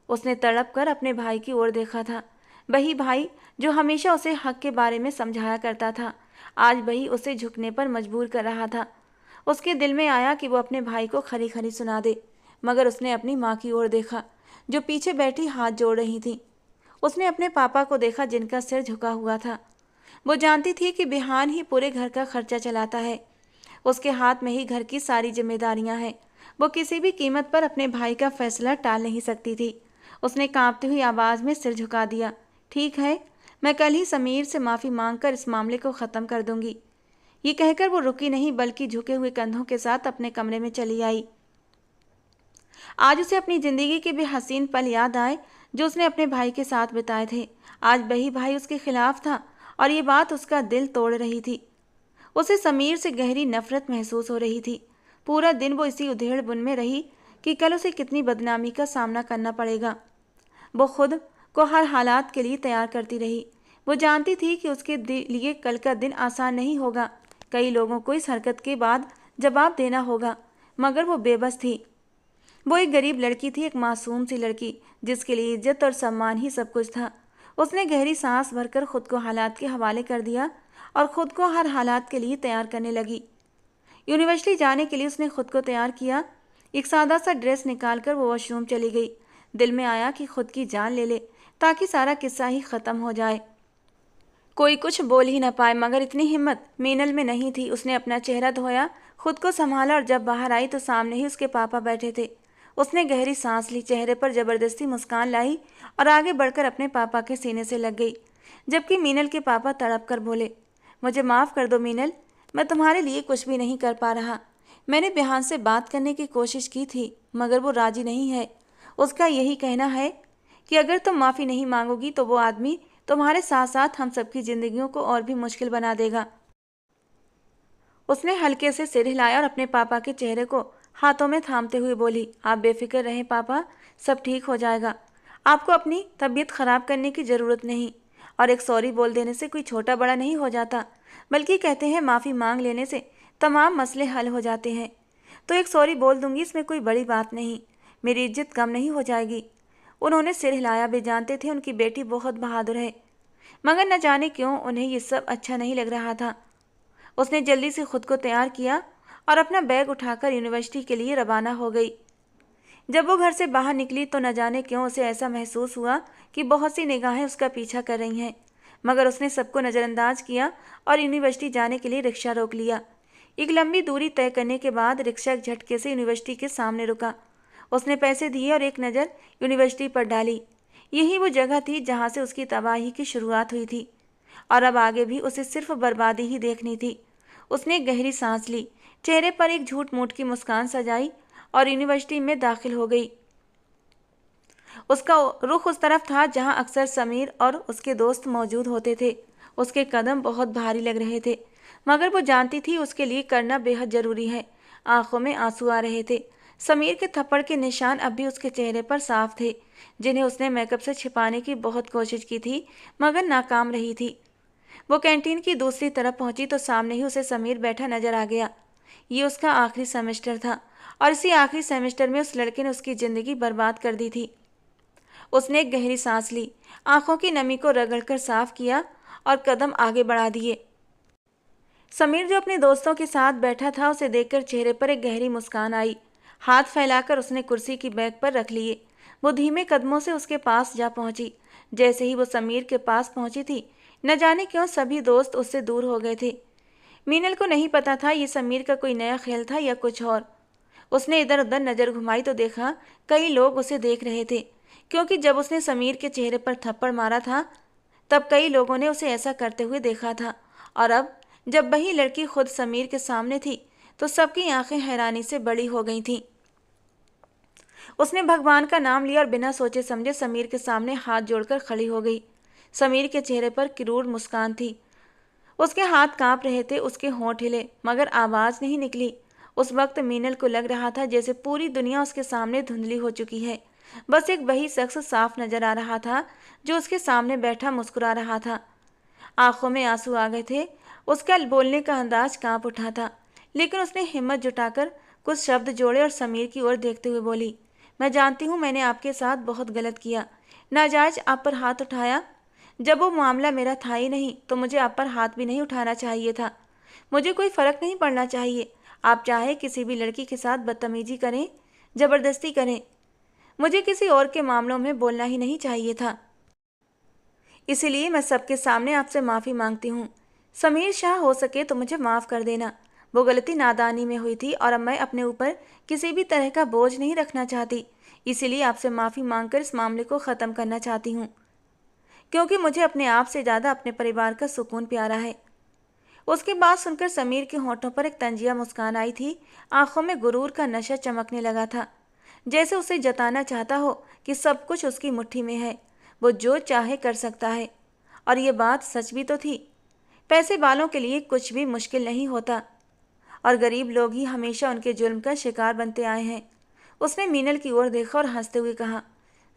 उसने तड़प कर अपने भाई की ओर देखा था। वही भाई जो हमेशा उसे हक के बारे में समझाया करता था, आज वही उसे झुकने पर मजबूर कर रहा था। उसके दिल में आया कि वो अपने भाई को खरी खरी सुना दे, मगर उसने अपनी माँ की ओर देखा जो पीछे बैठी हाथ जोड़ रही थी। उसने अपने पापा को देखा जिनका सिर झुका हुआ था। वो जानती थी कि बिहान ही पूरे घर का खर्चा चलाता है। उसके हाथ में ही घर की सारी जिम्मेदारियां हैं। वो किसी भी कीमत पर अपने भाई का फैसला टाल नहीं सकती थी। उसने कांपती हुई आवाज़ में सिर झुका दिया। ठीक है, मैं कल ही समीर से माफ़ी मांगकर इस मामले को ख़त्म कर दूंगी। ये कहकर वो रुकी नहीं, बल्कि झुके हुए कंधों के साथ अपने कमरे में चली आई। आज उसे अपनी ज़िंदगी के भी हसीन पल याद आए जो उसने अपने भाई के साथ बिताए थे। आज वही भाई उसके खिलाफ था और ये बात उसका दिल तोड़ रही थी। उसे समीर से गहरी नफरत महसूस हो रही थी। पूरा दिन वो इसी उधेड़ बुन में रही कि कल उसे कितनी बदनामी का सामना करना पड़ेगा। वो खुद को हर हालात के लिए तैयार करती रही। वो जानती थी कि उसके लिए कल का दिन आसान नहीं होगा। कई लोगों को इस हरकत के बाद जवाब देना होगा, मगर वो बेबस थी। वो एक गरीब लड़की थी, एक मासूम सी लड़की जिसके लिए इज्जत और सम्मान ही सब कुछ था। उसने गहरी सांस भरकर खुद को हालात के हवाले कर दिया और खुद को हर हालात के लिए तैयार करने लगी। यूनिवर्सिटी जाने के लिए उसने खुद को तैयार किया। एक सादा सा ड्रेस निकालकर वो वॉशरूम चली गई। दिल में आया कि खुद की जान ले ले ताकि सारा किस्सा ही ख़त्म हो जाए। कोई कुछ बोल ही न पाए, मगर इतनी हिम्मत मीनल में नहीं थी। उसने अपना चेहरा धोया, खुद को संभाला और जब बाहर आई तो सामने ही उसके पापा बैठे थे। उसने गहरी सांस ली, चेहरे पर जबरदस्ती मुस्कान लाई और आगे बढ़कर अपने पापा के सीने से लग गई। जबकि मीनल के पापा तड़प कर बोले, मुझे माफ़ कर दो मीनल, मैं तुम्हारे लिए कुछ भी नहीं कर पा रहा। मैंने बिहान से बात करने की कोशिश की थी, मगर वो राजी नहीं है। उसका यही कहना है कि अगर तुम माफ़ी नहीं मांगोगी तो वो आदमी तुम्हारे साथ साथ हम सबकी ज़िंदगियों को और भी मुश्किल बना देगा। उसने हल्के से सिर हिलाया और अपने पापा के चेहरे को हाथों में थामते हुए बोली, आप बेफिक्र रहें पापा, सब ठीक हो जाएगा। आपको अपनी तबीयत ख़राब करने की ज़रूरत नहीं, और एक सॉरी बोल देने से कोई छोटा बड़ा नहीं हो जाता, बल्कि कहते हैं माफ़ी मांग लेने से तमाम मसले हल हो जाते हैं। तो एक सॉरी बोल दूंगी, इसमें कोई बड़ी बात नहीं, मेरी इज्जत कम नहीं हो जाएगी। उन्होंने सिर हिलाया। वे जानते थे उनकी बेटी बहुत बहादुर है, मगर न जाने क्यों उन्हें ये सब अच्छा नहीं लग रहा था। उसने जल्दी से खुद को तैयार किया और अपना बैग उठाकर यूनिवर्सिटी के लिए रवाना हो गई। जब वो घर से बाहर निकली तो न जाने क्यों उसे ऐसा महसूस हुआ कि बहुत सी निगाहें उसका पीछा कर रही हैं, मगर उसने सबको नज़रअंदाज किया और यूनिवर्सिटी जाने के लिए रिक्शा रोक लिया। एक लंबी दूरी तय करने के बाद रिक्शा एक झटके से यूनिवर्सिटी के सामने रुका। उसने पैसे दिए और एक नज़र यूनिवर्सिटी पर डाली। यही वो जगह थी जहाँ से उसकी तबाही की शुरुआत हुई थी, और अब आगे भी उसे सिर्फ बर्बादी ही देखनी थी। उसने एक गहरी सांस ली, चेहरे पर एक झूठ मूठ की मुस्कान सजाई और यूनिवर्सिटी में दाखिल हो गई। उसका रुख उस तरफ था जहां अक्सर समीर और उसके दोस्त मौजूद होते थे। उसके कदम बहुत भारी लग रहे थे, मगर वो जानती थी उसके लिए करना बेहद ज़रूरी है। आंखों में आंसू आ रहे थे। समीर के थप्पड़ के निशान अब भी उसके चेहरे पर साफ थे, जिन्हें उसने मेकअप से छिपाने की बहुत कोशिश की थी, मगर नाकाम रही थी। वो कैंटीन की दूसरी तरफ पहुंची तो सामने ही उसे समीर बैठा नजर आ गया। ये उसका आखिरी सेमेस्टर था और इसी आखिरी सेमेस्टर में उस लड़के ने उसकी ज़िंदगी बर्बाद कर दी थी। उसने एक गहरी सांस ली, आंखों की नमी को रगड़कर साफ किया और कदम आगे बढ़ा दिए। समीर जो अपने दोस्तों के साथ बैठा था, उसे देखकर चेहरे पर एक गहरी मुस्कान आई। हाथ फैलाकर उसने कुर्सी की बैग पर रख लिए। वो धीमे कदमों से उसके पास जा पहुंची। जैसे ही वो समीर के पास पहुंची थी, न जाने क्यों सभी दोस्त उससे दूर हो गए थे। मीनल को नहीं पता था ये समीर का कोई नया खेल था या कुछ और। उसने इधर उधर नज़र घुमाई तो देखा कई लोग उसे देख रहे थे, क्योंकि जब उसने समीर के चेहरे पर थप्पड़ मारा था तब कई लोगों ने उसे ऐसा करते हुए देखा था, और अब जब वही लड़की खुद समीर के सामने थी तो सबकी आंखें हैरानी से बड़ी हो गई थीं। उसने भगवान का नाम लिया और बिना सोचे समझे समीर के सामने हाथ जोड़कर खड़ी हो गई। समीर के चेहरे पर क्रूर मुस्कान थी। उसके हाथ कांप रहे थे, उसके होंठ हिले, मगर आवाज़ नहीं निकली। उस वक्त मीनल को लग रहा था जैसे पूरी दुनिया उसके सामने धुंधली हो चुकी है। बस एक वही शख्स साफ नजर आ रहा था जो उसके सामने बैठा मुस्कुरा रहा था। आंखों में आंसू आ गए थे। उसका बोलने का अंदाज कांप उठा था, लेकिन उसने हिम्मत जुटाकर कुछ शब्द जोड़े और समीर की ओर देखते हुए बोली, मैं जानती हूँ मैंने आपके साथ बहुत गलत किया, नाजायज आप पर हाथ उठाया। जब वो मामला मेरा था ही नहीं तो मुझे आप पर हाथ भी नहीं उठाना चाहिए था। मुझे कोई फर्क नहीं पड़ना चाहिए, आप चाहे किसी भी लड़की के साथ बदतमीजी करें, जबरदस्ती करें, मुझे किसी और के मामलों में बोलना ही नहीं चाहिए था। इसीलिए मैं सबके सामने आपसे माफ़ी मांगती हूँ। समीर शाह, हो सके तो मुझे माफ़ कर देना। वो गलती नादानी में हुई थी और अब मैं अपने ऊपर किसी भी तरह का बोझ नहीं रखना चाहती। इसीलिए आपसे माफ़ी मांगकर इस मामले को ख़त्म करना चाहती हूँ, क्योंकि मुझे अपने आप से ज़्यादा अपने परिवार का सुकून प्यारा है। उसकी बात सुनकर समीर के होठों पर एक तंजिया मुस्कान आई थी। आंखों में गुरूर का नशा चमकने लगा था, जैसे उसे जताना चाहता हो कि सब कुछ उसकी मुट्ठी में है, वो जो चाहे कर सकता है। और ये बात सच भी तो थी। पैसे वालों के लिए कुछ भी मुश्किल नहीं होता और गरीब लोग ही हमेशा उनके जुल्म का शिकार बनते आए हैं। उसने मीनल की ओर देखा और हंसते हुए कहा,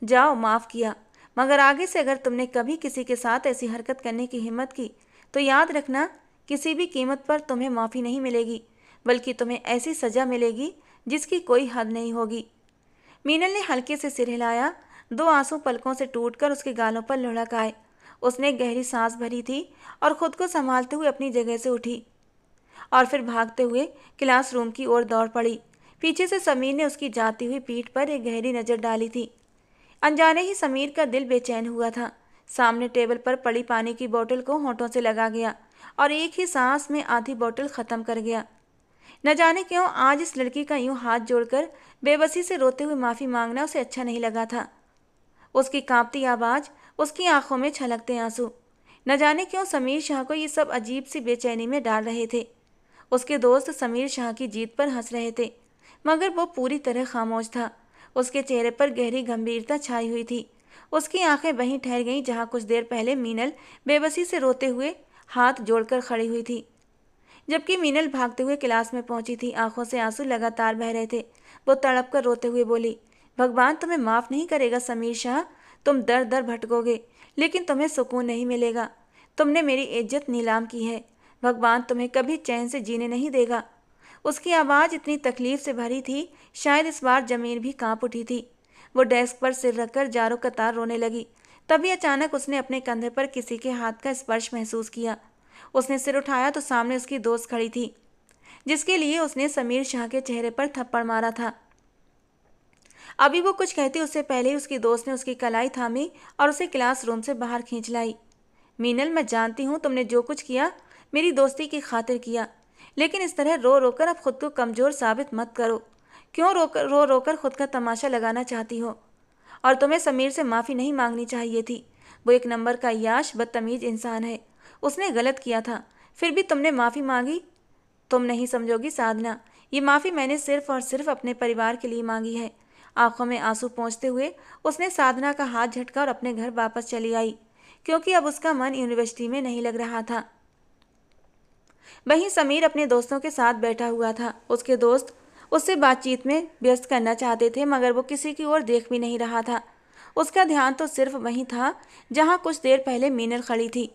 जाओ, माफ़ किया, मगर आगे से अगर तुमने कभी किसी के साथ ऐसी हरकत करने की हिम्मत की तो याद रखना, किसी भी कीमत पर तुम्हें माफ़ी नहीं मिलेगी, बल्कि तुम्हें ऐसी सज़ा मिलेगी जिसकी कोई हद नहीं होगी। मीनल ने हल्के से सिर हिलाया। दो आंसू पलकों से टूटकर उसके गालों पर लुढ़क आए। उसने गहरी सांस भरी थी और खुद को संभालते हुए अपनी जगह से उठी और फिर भागते हुए क्लासरूम की ओर दौड़ पड़ी। पीछे से समीर ने उसकी जाती हुई पीठ पर एक गहरी नज़र डाली थी। अनजाने ही समीर का दिल बेचैन हुआ था। सामने टेबल पर पड़ी पानी की बोतल को होठों से लगा गया और एक ही सांस में आधी बोतल ख़त्म कर गया। न जाने क्यों आज इस लड़की का यूं हाथ जोड़कर बेबसी से रोते हुए माफ़ी मांगना उसे अच्छा नहीं लगा था। उसकी कांपती आवाज़, उसकी आंखों में छलकते आंसू, न जाने क्यों समीर शाह को ये सब अजीब सी बेचैनी में डाल रहे थे। उसके दोस्त समीर शाह की जीत पर हंस रहे थे, मगर वो पूरी तरह खामोश था। उसके चेहरे पर गहरी गंभीरता छाई हुई थी। उसकी आंखें वहीं ठहर गईं जहां कुछ देर पहले मीनल बेबसी से रोते हुए हाथ जोड़कर खड़ी हुई थी। जबकि मीनल भागते हुए क्लास में पहुंची थी, आंखों से आंसू लगातार बह रहे थे। वो तड़प कर रोते हुए बोली, भगवान तुम्हें माफ़ नहीं करेगा समीर शाह, तुम दर दर भटकोगे लेकिन तुम्हें सुकून नहीं मिलेगा। तुमने मेरी इज्जत नीलाम की है, भगवान तुम्हें कभी चैन से जीने नहीं देगा। उसकी आवाज़ इतनी तकलीफ से भरी थी, शायद इस बार जमीन भी कांप उठी थी। वो डेस्क पर सिर रखकर जारो कतार रोने लगी। तभी अचानक उसने अपने कंधे पर किसी के हाथ का स्पर्श महसूस किया। उसने सिर उठाया तो सामने उसकी दोस्त खड़ी थी, जिसके लिए उसने समीर शाह के चेहरे पर थप्पड़ मारा था। अभी वो कुछ कहती उससे पहले ही उसकी दोस्त ने उसकी कलाई थामी और उसे क्लासरूम से बाहर खींच लाई। मीनल, मैं जानती हूँ तुमने जो कुछ किया मेरी दोस्ती की खातिर किया, लेकिन इस तरह रो रोकर अब खुद को कमज़ोर साबित मत करो। क्यों रो रोकर खुद का तमाशा लगाना चाहती हो? और तुम्हें समीर से माफ़ी नहीं मांगनी चाहिए थी। वो एक नंबर का याश बदतमीज़ इंसान है, उसने गलत किया था, फिर भी तुमने माफ़ी मांगी। तुम नहीं समझोगी साधना, ये माफ़ी मैंने सिर्फ और सिर्फ अपने परिवार के लिए मांगी है। आंखों में आंसू पोंछते हुए उसने साधना का हाथ झटका और अपने घर वापस चली आई, क्योंकि अब उसका मन यूनिवर्सिटी में नहीं लग रहा था। वहीं समीर अपने दोस्तों के साथ बैठा हुआ था। उसके दोस्त उससे बातचीत में व्यस्त करना चाहते थे, मगर वो किसी की ओर देख भी नहीं रहा था। उसका ध्यान तो सिर्फ वहीं था जहां कुछ देर पहले मीनल खड़ी थी।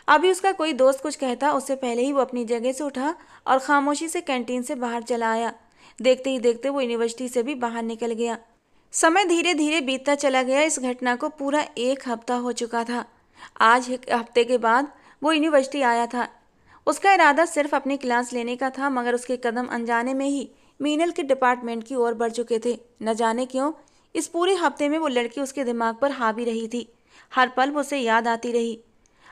अभी उसका कोई दोस्त कुछ कहता उससे पहले ही वो अपनी जगह से उठा और खामोशी से कैंटीन से बाहर चला आया। देखते ही देखते वो यूनिवर्सिटी से भी बाहर निकल गया। समय धीरे धीरे बीतता चला गया। इस घटना को पूरा एक हफ्ता हो चुका था। आज एक हफ्ते के बाद वो यूनिवर्सिटी आया था। उसका इरादा सिर्फ अपनी क्लास लेने का था, मगर उसके कदम अनजाने में ही मीनल के डिपार्टमेंट की ओर बढ़ चुके थे। न जाने क्यों इस पूरे हफ्ते में वो लड़की उसके दिमाग पर हावी रही थी। हर पल वो उसे याद आती रही।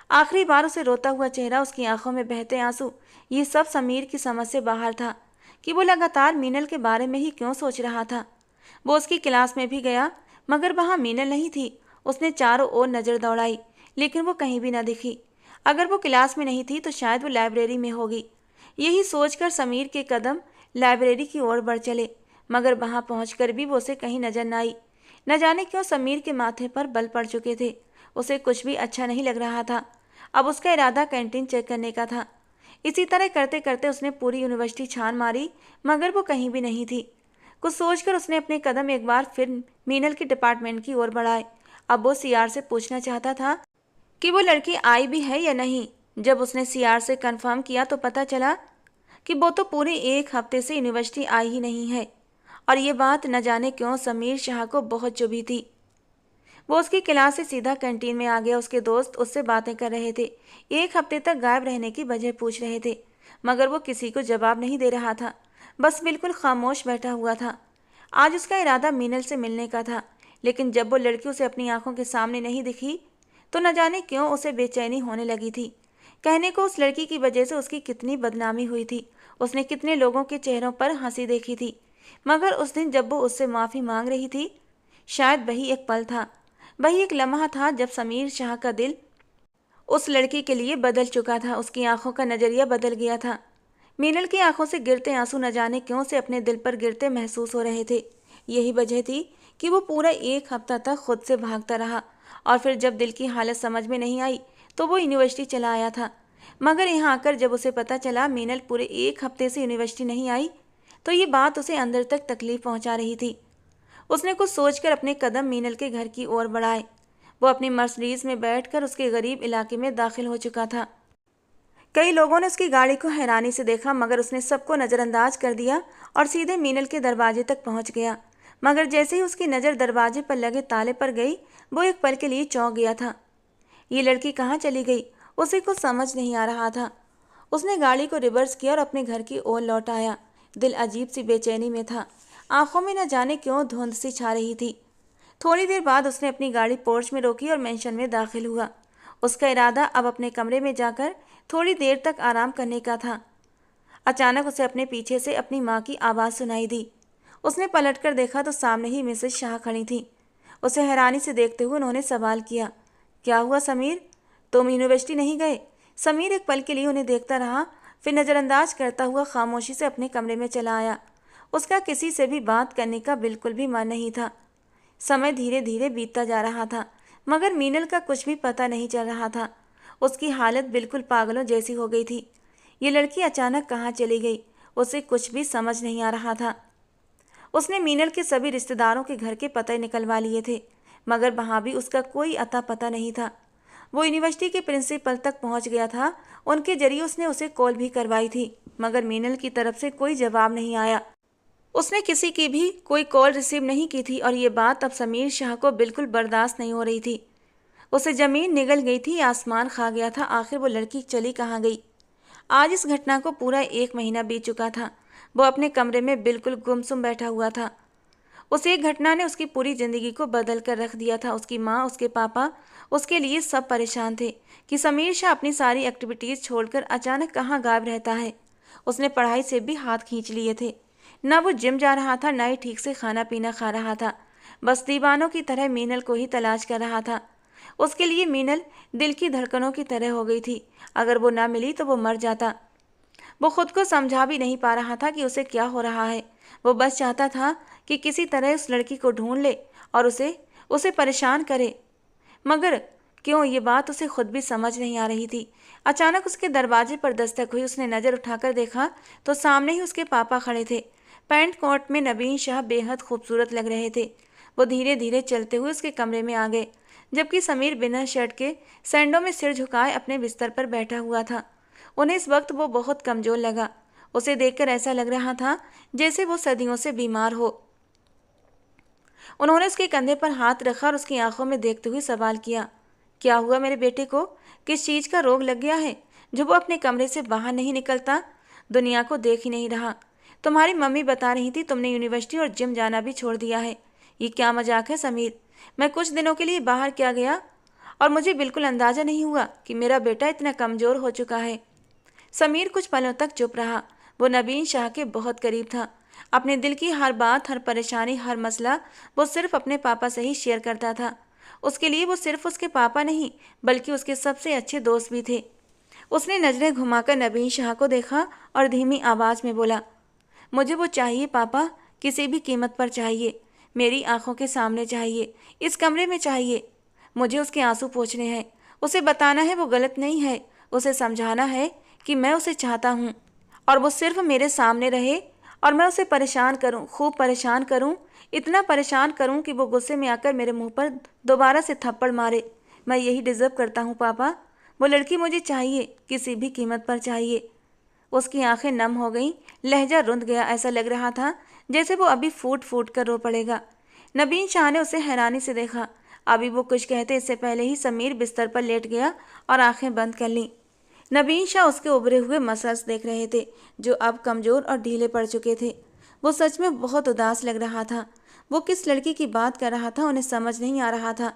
आखिरी बार उसे रोता हुआ चेहरा, उसकी आंखों में बहते आंसू, ये सब समीर की समझ से बाहर था कि वो लगातार मीनल के बारे में ही क्यों सोच रहा था। वो उसकी क्लास में भी गया, मगर वहाँ मीनल नहीं थी। उसने चारों ओर नज़र दौड़ाई, लेकिन वो कहीं भी न दिखी। अगर वो क्लास में नहीं थी तो शायद वो लाइब्रेरी में होगी। यही सोचकर समीर के कदम लाइब्रेरी की ओर बढ़ चले, मगर वहाँ पहुँचकर भी वो उसे कहीं नजर न आई। न जाने क्यों समीर के माथे पर बल पड़ चुके थे। उसे कुछ भी अच्छा नहीं लग रहा था। अब उसका इरादा कैंटीन चेक करने का था। इसी तरह करते करते उसने पूरी यूनिवर्सिटी छान मारी, मगर वो कहीं भी नहीं थी। कुछ सोचकर उसने अपने कदम एक बार फिर मीनल के डिपार्टमेंट की ओर बढ़ाए। अब वो सीआर से पूछना चाहता था कि वो लड़की आई भी है या नहीं। जब उसने सीआर से कंफर्म किया तो पता चला कि वो तो पूरे 1 हफ्ते से यूनिवर्सिटी आई ही नहीं है। और ये बात न जाने क्यों समीर शाह को बहुत चुभी थी। वो उसकी क्लास से सीधा कैंटीन में आ गया। उसके दोस्त उससे बातें कर रहे थे, 1 हफ्ते तक गायब रहने की वजह पूछ रहे थे, मगर वो किसी को जवाब नहीं दे रहा था, बस बिल्कुल खामोश बैठा हुआ था। आज उसका इरादा मीनल से मिलने का था, लेकिन जब वो लड़की उसे अपनी आंखों के सामने नहीं दिखी तो न जाने क्यों उसे बेचैनी होने लगी थी। कहने को उस लड़की की वजह से उसकी कितनी बदनामी हुई थी, उसने कितने लोगों के चेहरों पर हंसी देखी थी, मगर उस दिन जब वो उससे माफ़ी मांग रही थी, शायद वही एक पल था, वही एक लम्हा था जब समीर शाह का दिल उस लड़की के लिए बदल चुका था। उसकी आंखों का नज़रिया बदल गया था। मीनल की आंखों से गिरते आंसू न जाने क्यों से अपने दिल पर गिरते महसूस हो रहे थे। यही वजह थी कि वो पूरा 1 हफ्ता तक खुद से भागता रहा, और फिर जब दिल की हालत समझ में नहीं आई तो वो यूनिवर्सिटी चला आया था। मगर यहाँ आकर जब उसे पता चला मीनल पूरे 1 हफ्ते से यूनिवर्सिटी नहीं आई, तो ये बात उसे अंदर तक तकलीफ पहुँचा रही थी। उसने कुछ सोचकर अपने कदम मीनल के घर की ओर बढ़ाए। वो अपनी मर्सिडीज में बैठकर उसके गरीब इलाके में दाखिल हो चुका था। कई लोगों ने उसकी गाड़ी को हैरानी से देखा, मगर उसने सबको नज़रअंदाज कर दिया और सीधे मीनल के दरवाजे तक पहुंच गया। मगर जैसे ही उसकी नज़र दरवाजे पर लगे ताले पर गई, वो एक पल के लिए चौंक गया था। ये लड़की कहाँ चली गई, उसे कुछ समझ नहीं आ रहा था। उसने गाड़ी को रिवर्स किया और अपने घर की ओर लौट आया। दिल अजीब सी बेचैनी में था, आंखों में न जाने क्यों धुंध सी छा रही थी। थोड़ी देर बाद उसने अपनी गाड़ी पोर्च में रोकी और मेंशन में दाखिल हुआ। उसका इरादा अब अपने कमरे में जाकर थोड़ी देर तक आराम करने का था। अचानक उसे अपने पीछे से अपनी माँ की आवाज़ सुनाई दी। उसने पलटकर देखा तो सामने ही मिसेस शाह खड़ी थी। उसे हैरानी से देखते हुए उन्होंने सवाल किया, क्या हुआ समीर, तुम यूनिवर्सिटी नहीं गए? समीर एक पल के लिए उन्हें देखता रहा, फिर नज़रअंदाज करता हुआ खामोशी से अपने कमरे में चला आया। उसका किसी से भी बात करने का बिल्कुल भी मन नहीं था। समय धीरे धीरे बीतता जा रहा था, मगर मीनल का कुछ भी पता नहीं चल रहा था। उसकी हालत बिल्कुल पागलों जैसी हो गई थी। ये लड़की अचानक कहाँ चली गई, उसे कुछ भी समझ नहीं आ रहा था। उसने मीनल के सभी रिश्तेदारों के घर के पते निकलवा लिए थे, मगर वहाँ भी उसका कोई अता पता नहीं था। वो यूनिवर्सिटी के प्रिंसिपल तक पहुँच गया था, उनके जरिए उसने उसे कॉल भी करवाई थी, मगर मीनल की तरफ से कोई जवाब नहीं आया। उसने किसी की भी कोई कॉल रिसीव नहीं की थी, और ये बात अब समीर शाह को बिल्कुल बर्दाश्त नहीं हो रही थी। उसे ज़मीन निगल गई थी, आसमान खा गया था। आखिर वो लड़की चली कहाँ गई? आज इस घटना को पूरा 1 महीना बीत चुका था। वो अपने कमरे में बिल्कुल गुमसुम बैठा हुआ था। उस एक घटना ने उसकी पूरी ज़िंदगी को बदल कर रख दिया था। उसकी माँ, उसके पापा, उसके लिए सब परेशान थे कि समीर शाह अपनी सारी एक्टिविटीज़ छोड़कर अचानक कहाँ गायब रहता है। उसने पढ़ाई से भी हाथ खींच लिए थे। ना वो जिम जा रहा था, ना ही ठीक से खाना पीना खा रहा था। बस दीवानों की तरह मीनल को ही तलाश कर रहा था। उसके लिए मीनल दिल की धड़कनों की तरह हो गई थी। अगर वो ना मिली तो वो मर जाता। वो खुद को समझा भी नहीं पा रहा था कि उसे क्या हो रहा है। वो बस चाहता था कि किसी तरह उस लड़की को ढूंढ ले और उसे उसे परेशान करे, मगर क्यों, ये बात उसे खुद भी समझ नहीं आ रही थी। अचानक उसके दरवाजे पर दस्तक हुई। उसने नज़र उठाकर देखा तो सामने ही उसके पापा खड़े थे। पैंट कोट में नवीन शाह बेहद खूबसूरत लग रहे थे। वो धीरे धीरे चलते हुए उसके कमरे में आ गए, जबकि समीर बिना शर्ट के सैंडों में सिर झुकाए अपने बिस्तर पर बैठा हुआ था। उन्हें इस वक्त वो बहुत कमज़ोर लगा। उसे देखकर ऐसा लग रहा था जैसे वो सदियों से बीमार हो। उन्होंने उसके कंधे पर हाथ रखा और उसकी आंखों में देखते हुए सवाल किया, क्या हुआ मेरे बेटे को? किस चीज़ का रोग लग गया है जो वो अपने कमरे से बाहर नहीं निकलता, दुनिया को देख ही नहीं रहा? तुम्हारी मम्मी बता रही थी तुमने यूनिवर्सिटी और जिम जाना भी छोड़ दिया है। ये क्या मजाक है समीर? मैं कुछ दिनों के लिए बाहर क्या गया और मुझे बिल्कुल अंदाज़ा नहीं हुआ कि मेरा बेटा इतना कमज़ोर हो चुका है। समीर कुछ पलों तक चुप रहा। वो नवीन शाह के बहुत करीब था। अपने दिल की हर बात, हर परेशानी, हर मसला वो सिर्फ अपने पापा से ही शेयर करता था। उसके लिए वो सिर्फ उसके पापा नहीं, बल्कि उसके सबसे अच्छे दोस्त भी थे। उसने नज़रें घुमाकर नवीन शाह को देखा और धीमी आवाज़ में बोला, मुझे वो चाहिए पापा, किसी भी कीमत पर चाहिए। मेरी आंखों के सामने चाहिए, इस कमरे में चाहिए। मुझे उसके आंसू पोंछने हैं। उसे बताना है वो गलत नहीं है। उसे समझाना है कि मैं उसे चाहता हूँ और वो सिर्फ मेरे सामने रहे और मैं उसे परेशान करूँ, खूब परेशान करूँ, इतना परेशान करूँ कि वो गुस्से में आकर मेरे मुंह पर दोबारा से थप्पड़ मारे। मैं यही डिज़र्व करता हूँ पापा। वो लड़की मुझे चाहिए, किसी भी कीमत पर चाहिए। उसकी आंखें नम हो गईं, लहजा रुंध गया। ऐसा लग रहा था जैसे वो अभी फूट फूट कर रो पड़ेगा। नबीन शाह ने उसे हैरानी से देखा। अभी वो कुछ कहते इससे पहले ही समीर बिस्तर पर लेट गया और आंखें बंद कर लीं। नबीन शाह उसके उभरे हुए मसल्स देख रहे थे, जो अब कमज़ोर और ढीले पड़ चुके थे। वो सच में बहुत उदास लग रहा था। वो किस लड़की की बात कर रहा था उन्हें समझ नहीं आ रहा था।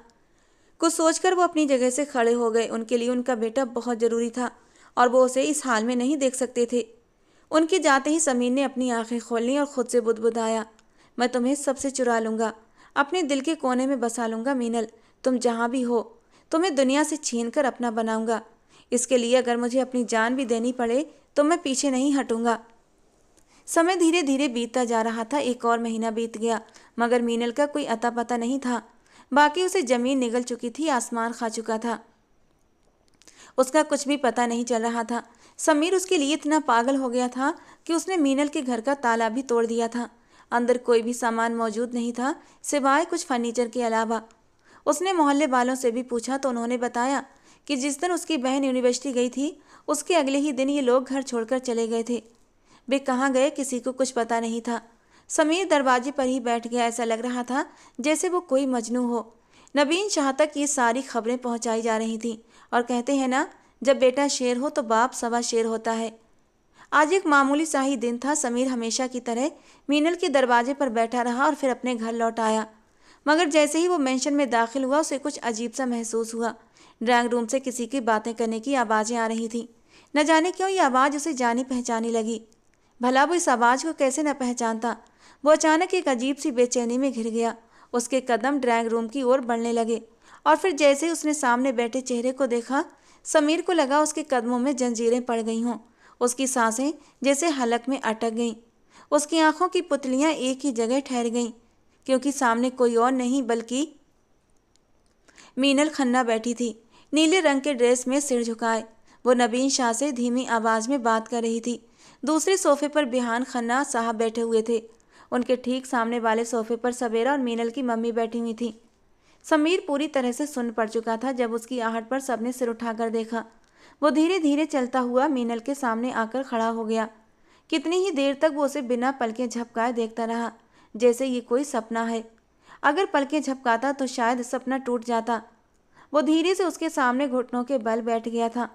कुछ सोचकर वो अपनी जगह से खड़े हो गए। उनके लिए उनका बेटा बहुत ज़रूरी था और वो उसे इस हाल में नहीं देख सकते थे। उनके जाते ही समीर ने अपनी आंखें खोल लीं और खुद से बुदबुदाया, मैं तुम्हें सबसे चुरा लूँगा, अपने दिल के कोने में बसा लूँगा मीनल। तुम जहाँ भी हो, तुम्हें दुनिया से छीन कर अपना बनाऊँगा। इसके लिए अगर मुझे अपनी जान भी देनी पड़े तो मैं पीछे नहीं हटूँगा। समय धीरे धीरे बीतता जा रहा था। एक और महीना बीत गया, मगर मीनल का कोई अता पता नहीं था। बाकी उसे जमीन निगल चुकी थी, आसमान खा चुका था। उसका कुछ भी पता नहीं चल रहा था। समीर उसके लिए इतना पागल हो गया था कि उसने मीनल के घर का ताला भी तोड़ दिया था। अंदर कोई भी सामान मौजूद नहीं था सिवाय कुछ फर्नीचर के अलावा। उसने मोहल्ले वालों से भी पूछा तो उन्होंने बताया कि जिस दिन उसकी बहन यूनिवर्सिटी गई थी, उसके अगले ही दिन ये लोग घर छोड़कर चले गए थे। वे कहाँ गए किसी को कुछ पता नहीं था। समीर दरवाजे पर ही बैठ गया। ऐसा लग रहा था जैसे वो कोई मजनू हो। नबीन शाह तक ये सारी खबरें पहुंचाई जा रही थीं और कहते हैं ना, जब बेटा शेर हो तो बाप सवा शेर होता है। आज एक मामूली सा ही दिन था। समीर हमेशा की तरह मीनल के दरवाजे पर बैठा रहा और फिर अपने घर लौट आया। मगर जैसे ही वो मेंशन में दाखिल हुआ, उसे कुछ अजीब सा महसूस हुआ। ड्राइंग रूम से किसी की बातें करने की आवाज़ें आ रही थीं। न जाने क्यों ये आवाज़ उसे जानी पहचानी लगी। भला वो इस आवाज़ को कैसे न पहचानता। वो अचानक एक अजीब सी बेचैनी में घिर गया। उसके कदम ड्राइंग रूम की ओर बढ़ने लगे और फिर जैसे ही उसने सामने बैठे चेहरे को देखा, समीर को लगा उसके कदमों में जंजीरें पड़ गई हों। उसकी सांसें जैसे हलक में अटक गईं। उसकी आंखों की पुतलियां एक ही जगह ठहर गईं, क्योंकि सामने कोई और नहीं बल्कि मीनल खन्ना बैठी थी, नीले रंग के ड्रेस में सिर झुकाए। वो नबीन शाह से धीमी आवाज़ में बात कर रही थी। दूसरे सोफे पर बिहान खन्ना साहब बैठे हुए थे। उनके ठीक सामने वाले सोफे पर सबेरा और मीनल की मम्मी बैठी हुई थी। समीर पूरी तरह से सुन पड़ चुका था। जब उसकी आहट पर सबने सिर उठाकर देखा, वो धीरे धीरे चलता हुआ मीनल के सामने आकर खड़ा हो गया। कितनी ही देर तक वो उसे बिना पलकें झपकाए देखता रहा, जैसे ये कोई सपना है। अगर पलकें झपकाता तो शायद सपना टूट जाता। वो धीरे से उसके सामने घुटनों के बल बैठ गया था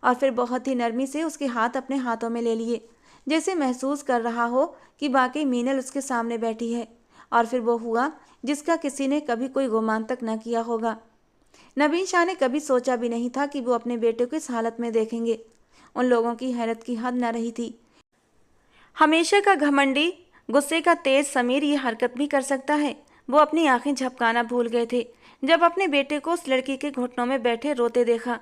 और फिर बहुत ही नरमी से उसके हाथ अपने हाथों में ले लिए, जैसे महसूस कर रहा हो कि वाकई मीनल उसके सामने बैठी है। और फिर वो हुआ जिसका किसी ने कभी कोई गुमान तक न किया होगा। नबीन शाह ने कभी सोचा भी नहीं था कि वो अपने बेटे को इस हालत में देखेंगे। उन लोगों की हैरत की हद न रही थी। हमेशा का घमंडी, गुस्से का तेज समीर ये हरकत भी कर सकता है। वो अपनी आंखें झपकाना भूल गए थे जब अपने बेटे को उस लड़की के घुटनों में बैठे रोते देखा।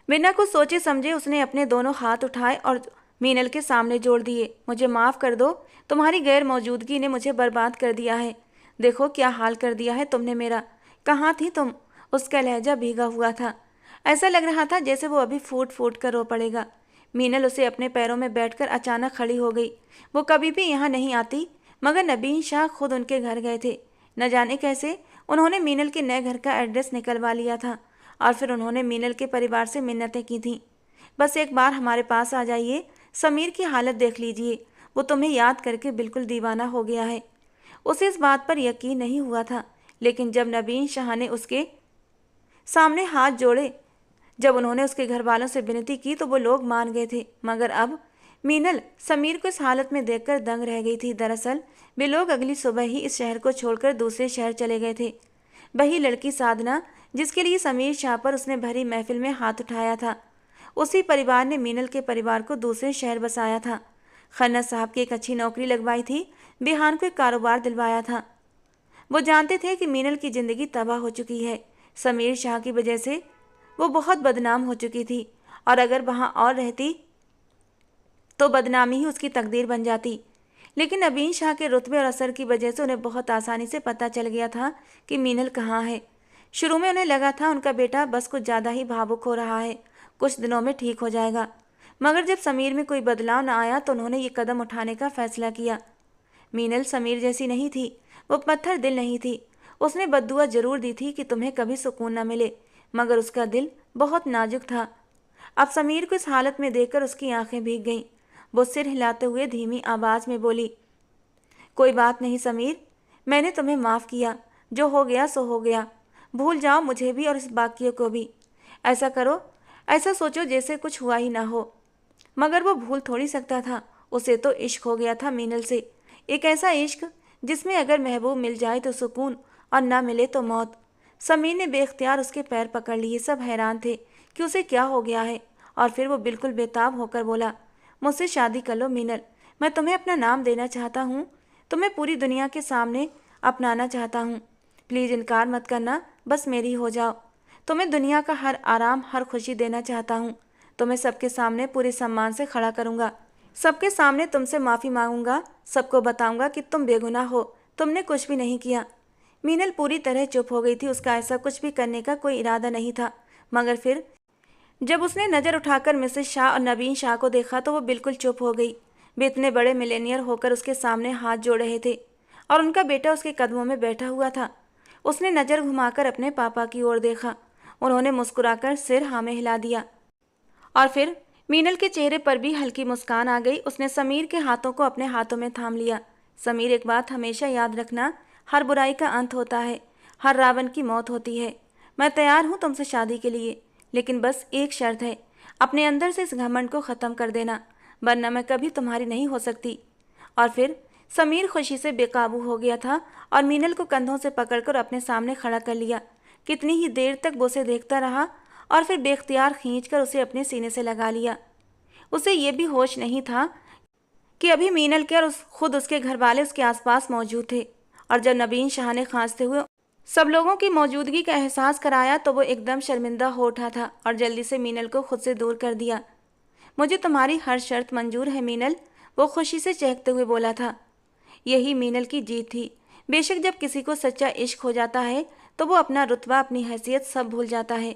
बिना कुछ सोचे समझे उसने अपने दोनों हाथ उठाए और मीनल के सामने जोड़ दिए। मुझे माफ़ कर दो, तुम्हारी गैर मौजूदगी ने मुझे बर्बाद कर दिया है। देखो क्या हाल कर दिया है तुमने मेरा। कहाँ थी तुम? उसका लहजा भीगा हुआ था। ऐसा लग रहा था जैसे वो अभी फूट फूट कर रो पड़ेगा। मीनल उसे अपने पैरों में बैठकर अचानक खड़ी हो गई। वो कभी भी यहाँ नहीं आती, मगर नबीन शाह खुद उनके घर गए थे। न जाने कैसे उन्होंने मीनल के नए घर का एड्रेस निकलवा लिया था और फिर उन्होंने मीनल के परिवार से मिन्नतें की थीं, बस एक बार हमारे पास आ जाइए, समीर की हालत देख लीजिए, वो तुम्हें याद करके बिल्कुल दीवाना हो गया है। उसे इस बात पर यकीन नहीं हुआ था, लेकिन जब नबीन शाह ने उसके सामने हाथ जोड़े, जब उन्होंने उसके घर वालों से विनती की तो वो लोग मान गए थे। मगर अब मीनल समीर को इस हालत में देखकर दंग रह गई थी। दरअसल वे लोग अगली सुबह ही इस शहर को छोड़कर दूसरे शहर चले गए थे। वही लड़की साधना जिसके लिए समीर शाह पर उसने भरी महफिल में हाथ उठाया था, उसी परिवार ने मीनल के परिवार को दूसरे शहर बसाया था। खन्ना साहब की एक अच्छी नौकरी लगवाई थी, बिहान को एक कारोबार दिलवाया था। वो जानते थे कि मीनल की ज़िंदगी तबाह हो चुकी है। समीर शाह की वजह से वो बहुत बदनाम हो चुकी थी और अगर वहाँ और रहती तो बदनामी ही उसकी तकदीर बन जाती। लेकिन नबीन शाह के रुतबे और असर की वजह से उन्हें बहुत आसानी से पता चल गया था कि मीनल कहाँ है। शुरू में उन्हें लगा था उनका बेटा बस कुछ ज़्यादा ही भावुक हो रहा है, कुछ दिनों में ठीक हो जाएगा। मगर जब समीर में कोई बदलाव न आया तो उन्होंने ये कदम उठाने का फैसला किया। मीनल समीर जैसी नहीं थी, वो पत्थर दिल नहीं थी। उसने बद्दुआ जरूर दी थी कि तुम्हें कभी सुकून न मिले, मगर उसका दिल बहुत नाजुक था। अब समीर को इस हालत में देखकर उसकी आंखें भीग गईं। वो सिर हिलाते हुए धीमी आवाज में बोली, कोई बात नहीं समीर, मैंने तुम्हें माफ़ किया। जो हो गया सो हो गया। भूल जाओ मुझे भी और इस बाकियों को भी। ऐसा करो, ऐसा सोचो जैसे कुछ हुआ ही ना हो। मगर वो भूल थोड़ी सकता था। उसे तो इश्क हो गया था मीनल से। एक ऐसा इश्क जिसमें अगर महबूब मिल जाए तो सुकून और ना मिले तो मौत। समीर ने बेख्तियार उसके पैर पकड़ लिए। सब हैरान थे कि उसे क्या हो गया है। और फिर वो बिल्कुल बेताब होकर बोला, मुझसे शादी कर लो मीनल। मैं तुम्हें अपना नाम देना चाहता हूँ। तुम्हें पूरी दुनिया के सामने अपनाना चाहता हूँ। प्लीज़ इनकार मत करना, बस मेरी हो जाओ। तुम्हें दुनिया का हर आराम, हर खुशी देना चाहता हूँ। तुम्हें सबके सामने पूरे सम्मान से खड़ा करूँगा। सबके सामने तुमसे माफ़ी मांगूंगा। सबको बताऊंगा कि तुम बेगुनाह हो, तुमने कुछ भी नहीं किया। मीनल पूरी तरह चुप हो गई थी। उसका ऐसा कुछ भी करने का कोई इरादा नहीं था। मगर फिर जब उसने नज़र उठाकर मिसेस शाह और नवीन शाह को देखा तो वो बिल्कुल चुप हो गई। वे इतने बड़े मिलेनियर होकर उसके सामने हाथ जोड़ रहे थे और उनका बेटा उसके कदमों में बैठा हुआ था। उसने नज़र घुमाकर अपने पापा की ओर देखा। उन्होंने मुस्कुराकर सिर हाँ में हिला दिया और फिर मीनल के चेहरे पर भी हल्की मुस्कान आ गई। उसने समीर के हाथों को अपने हाथों में थाम लिया। समीर, एक बात हमेशा याद रखना, हर बुराई का अंत होता है, हर रावण की मौत होती है। मैं तैयार हूँ तुमसे शादी के लिए, लेकिन बस एक शर्त है, अपने अंदर से इस घमंड को ख़त्म कर देना, वरना मैं कभी तुम्हारी नहीं हो सकती। और फिर समीर खुशी से बेकाबू हो गया था और मीनल को कंधों से पकड़कर अपने सामने खड़ा कर लिया। कितनी ही देर तक वो उसे देखता रहा और फिर बेख्तियार खींचकर उसे अपने सीने से लगा लिया। उसे ये भी होश नहीं था कि अभी मीनल के और खुद उसके घर वाले उसके आसपास मौजूद थे। और जब नवीन शाह ने खांसते हुए सब लोगों की मौजूदगी का एहसास कराया तो वो एकदम शर्मिंदा हो उठा था और जल्दी से मीनल को खुद से दूर कर दिया। मुझे तुम्हारी हर शर्त मंजूर है मीनल, वो खुशी से चहकते हुए बोला था। यही मीनल की जीत थी। बेशक जब किसी को सच्चा इश्क हो जाता है तो वो अपना रुतबा, अपनी हैसियत सब भूल जाता है,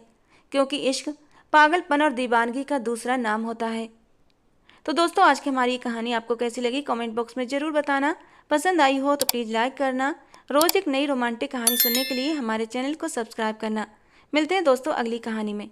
क्योंकि इश्क पागलपन और दीवानगी का दूसरा नाम होता है। तो दोस्तों, आज की हमारी कहानी आपको कैसी लगी कमेंट बॉक्स में ज़रूर बताना। पसंद आई हो तो प्लीज़ लाइक करना। रोज़ एक नई रोमांटिक कहानी सुनने के लिए हमारे चैनल को सब्सक्राइब करना। मिलते हैं दोस्तों अगली कहानी में।